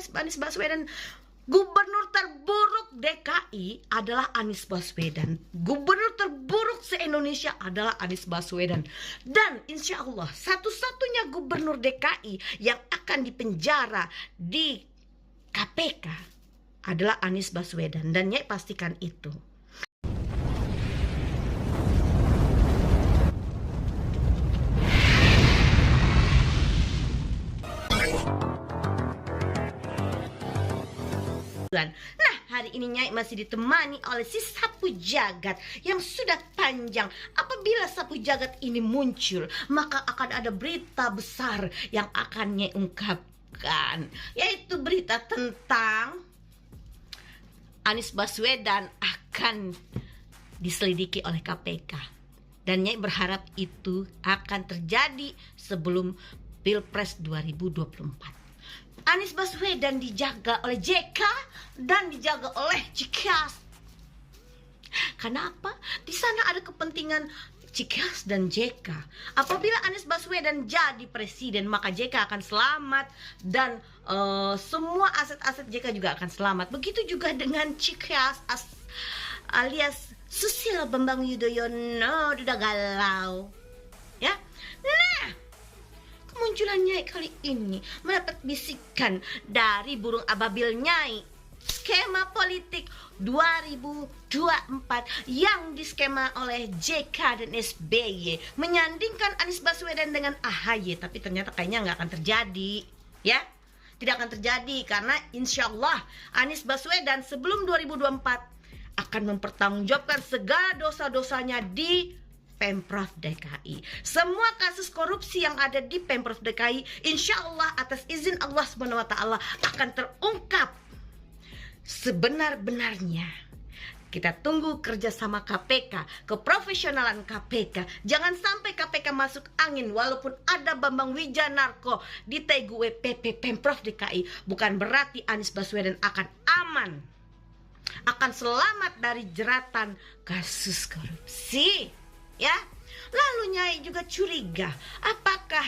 Anies Baswedan. Gubernur terburuk DKI adalah Anies Baswedan. Gubernur terburuk se-Indonesia adalah Anies Baswedan. Dan insya Allah satu-satunya gubernur DKI yang akan dipenjara di KPK adalah Anies Baswedan. Dan Nyai pastikan itu. Nah, hari ini Nyai masih ditemani oleh si sapu jagat yang sudah panjang. Apabila sapu jagat ini muncul, maka akan ada berita besar yang akan Nyai ungkapkan, yaitu berita tentang Anies Baswedan akan diselidiki oleh KPK. Dan Nyai berharap itu akan terjadi sebelum Pilpres 2024. Anies Baswedan dijaga oleh JK dan dijaga oleh Cikas. Kenapa? Di sana ada kepentingan Cikas dan JK. Apabila Anies Baswedan jadi presiden, maka JK akan selamat dan semua aset-aset JK juga akan selamat. Begitu juga dengan Cikas alias Susilo Bambang Yudhoyono, udah galau. Ya. Nah, kemunculan Nyai kali ini mendapat bisikan dari burung ababil Nyai. Skema politik 2024 yang diskema oleh JK dan SBY menyandingkan Anies Baswedan dengan AHY. Tapi ternyata kayaknya nggak akan terjadi, ya. Tidak akan terjadi karena insya Allah Anies Baswedan sebelum 2024 akan mempertanggungjawabkan segala dosa-dosanya di Pemprov DKI. Semua kasus korupsi yang ada di Pemprov DKI insya Allah atas izin Allah SWT akan terungkap sebenar-benarnya. Kita tunggu kerjasama KPK, keprofesionalan KPK. Jangan sampai KPK masuk angin walaupun ada Bambang Wijanarko di TGUPP Pemprov DKI. Bukan berarti Anies Baswedan akan aman, akan selamat dari jeratan kasus korupsi. Ya, lalu Nyai juga curiga, apakah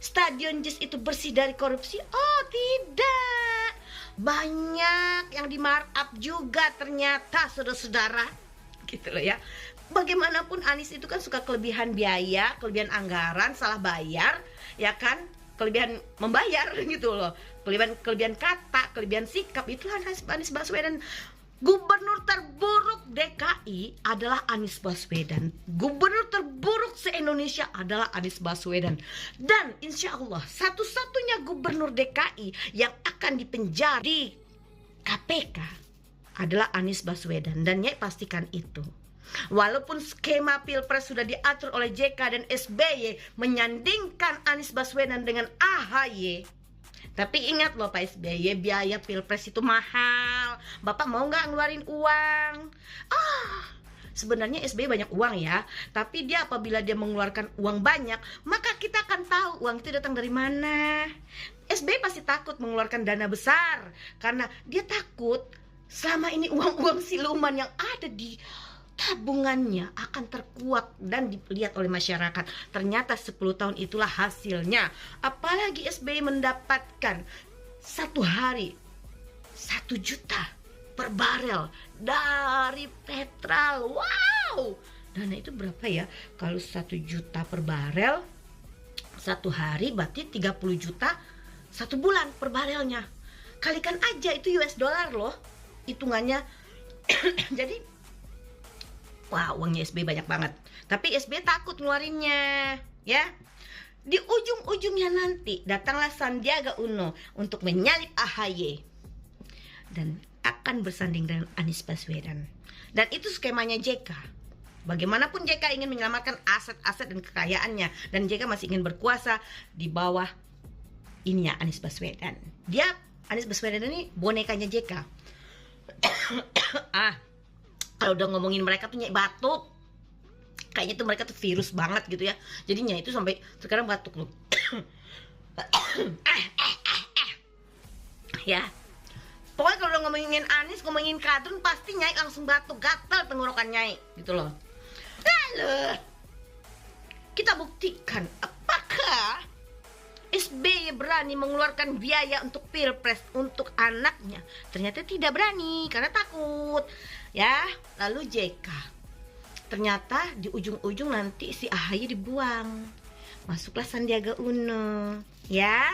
Stadion Jis itu bersih dari korupsi? Oh tidak, banyak yang di markup juga ternyata saudara-saudara, gitu loh ya. Bagaimanapun Anies itu kan suka kelebihan biaya, kelebihan anggaran, salah bayar, ya kan, kelebihan membayar gitu loh, kelebihan kata, kelebihan sikap. Itulah Anies Baswedan. Gubernur terburuk DKI adalah Anies Baswedan. Gubernur terburuk se-Indonesia adalah Anies Baswedan. Dan insya Allah satu-satunya gubernur DKI yang akan dipenjara di KPK adalah Anies Baswedan. Dan Nyai pastikan itu. Walaupun skema Pilpres sudah diatur oleh JK dan SBY menyandingkan Anies Baswedan dengan AHY, tapi ingat loh Pak SBY, biaya Pilpres itu mahal. Bapak mau nggak ngeluarin uang? Sebenarnya SBY banyak uang ya. Tapi dia apabila dia mengeluarkan uang banyak, maka kita akan tahu uang itu datang dari mana. SBY pasti takut mengeluarkan dana besar karena dia takut selama ini uang-uang siluman yang ada di tabungannya akan terkuak dan dilihat oleh masyarakat. Ternyata 10 tahun itulah hasilnya. Apalagi SBY mendapatkan satu hari 1 juta per barel dari petrol. Wow, dana itu berapa ya? Kalau 1 juta per barel satu hari berarti 30 juta 1 bulan per barelnya. Kalikan aja, itu US dollar loh hitungannya. Jadi wah, uangnya SBY banyak banget. Tapi SBY takut ngeluarinnya, ya. Di ujung-ujungnya nanti datanglah Sandiaga Uno untuk menyalip AHY dan akan bersanding dengan Anies Baswedan. Dan itu skemanya JK. Bagaimanapun JK ingin menyelamatkan aset-aset dan kekayaannya, dan JK masih ingin berkuasa di bawah ininya Anies Baswedan. Anies Baswedan ini bonekanya JK. Kalau udah ngomongin mereka tuh Nyai batuk. Kayaknya tuh mereka tuh virus banget gitu ya. Jadinya itu sampai sekarang batuk loh. Ya. Pokoknya kalau udah ngomongin Anies, ngomongin Kadrun, pasti Nyai langsung batuk, gatal tenggorokan Nyai gitu loh. Lalu kita buktikan apakah SBY SBY berani mengeluarkan biaya untuk pilpres untuk anaknya. Ternyata tidak berani karena takut. Ya, lalu JK. Ternyata di ujung-ujung nanti si AHY dibuang. Masuklah Sandiaga Uno, ya.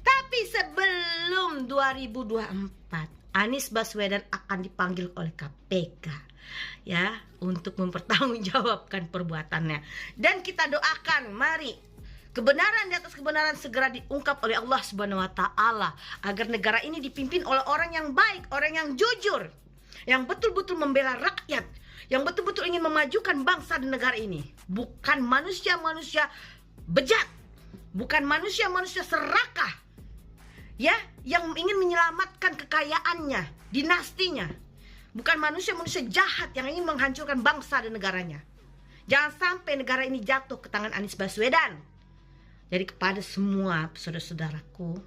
Tapi sebelum 2024, Anies Baswedan akan dipanggil oleh KPK, ya, untuk mempertanggungjawabkan perbuatannya. Dan kita doakan, mari kebenaran di atas kebenaran segera diungkap oleh Allah Subhanahu wa taala agar negara ini dipimpin oleh orang yang baik, orang yang jujur, yang betul-betul membela rakyat, yang betul-betul ingin memajukan bangsa dan negara ini. Bukan manusia-manusia bejat, bukan manusia-manusia serakah, ya, yang ingin menyelamatkan kekayaannya, dinastinya. Bukan manusia-manusia jahat yang ingin menghancurkan bangsa dan negaranya. Jangan sampai negara ini jatuh ke tangan Anies Baswedan. Jadi kepada semua saudara-saudaraku,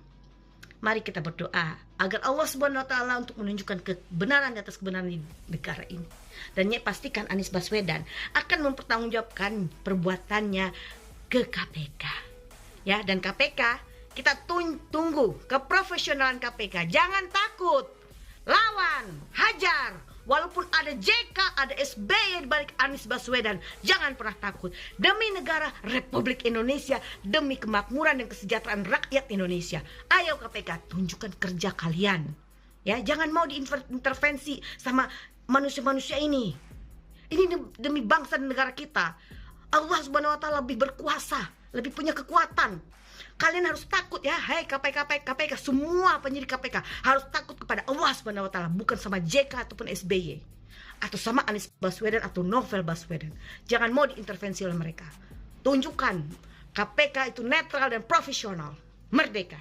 mari kita berdoa agar Allah Subhanahu wa taala untuk menunjukkan kebenaran di atas kebenaran di negara ini. Dan pastikan Anies Baswedan akan mempertanggungjawabkan perbuatannya ke KPK. Ya, dan KPK kita tunggu keprofesionalan KPK. Jangan takut. Lawan, hajar. Walaupun ada JK, ada SBY di balik Anies Baswedan, jangan pernah takut. Demi negara Republik Indonesia, demi kemakmuran dan kesejahteraan rakyat Indonesia. Ayo KPK, tunjukkan kerja kalian. Ya, jangan mau diintervensi sama manusia-manusia ini. Ini demi bangsa dan negara kita. Allah Subhanahu wa taala lebih berkuasa, lebih punya kekuatan. Kalian harus takut ya, hai KPK, semua penyidik KPK harus takut kepada Allah Subhanahu wa taala, bukan sama JK ataupun SBY atau sama Anies Baswedan atau Novel Baswedan. Jangan mau diintervensi oleh mereka. Tunjukkan KPK itu netral dan profesional. Merdeka.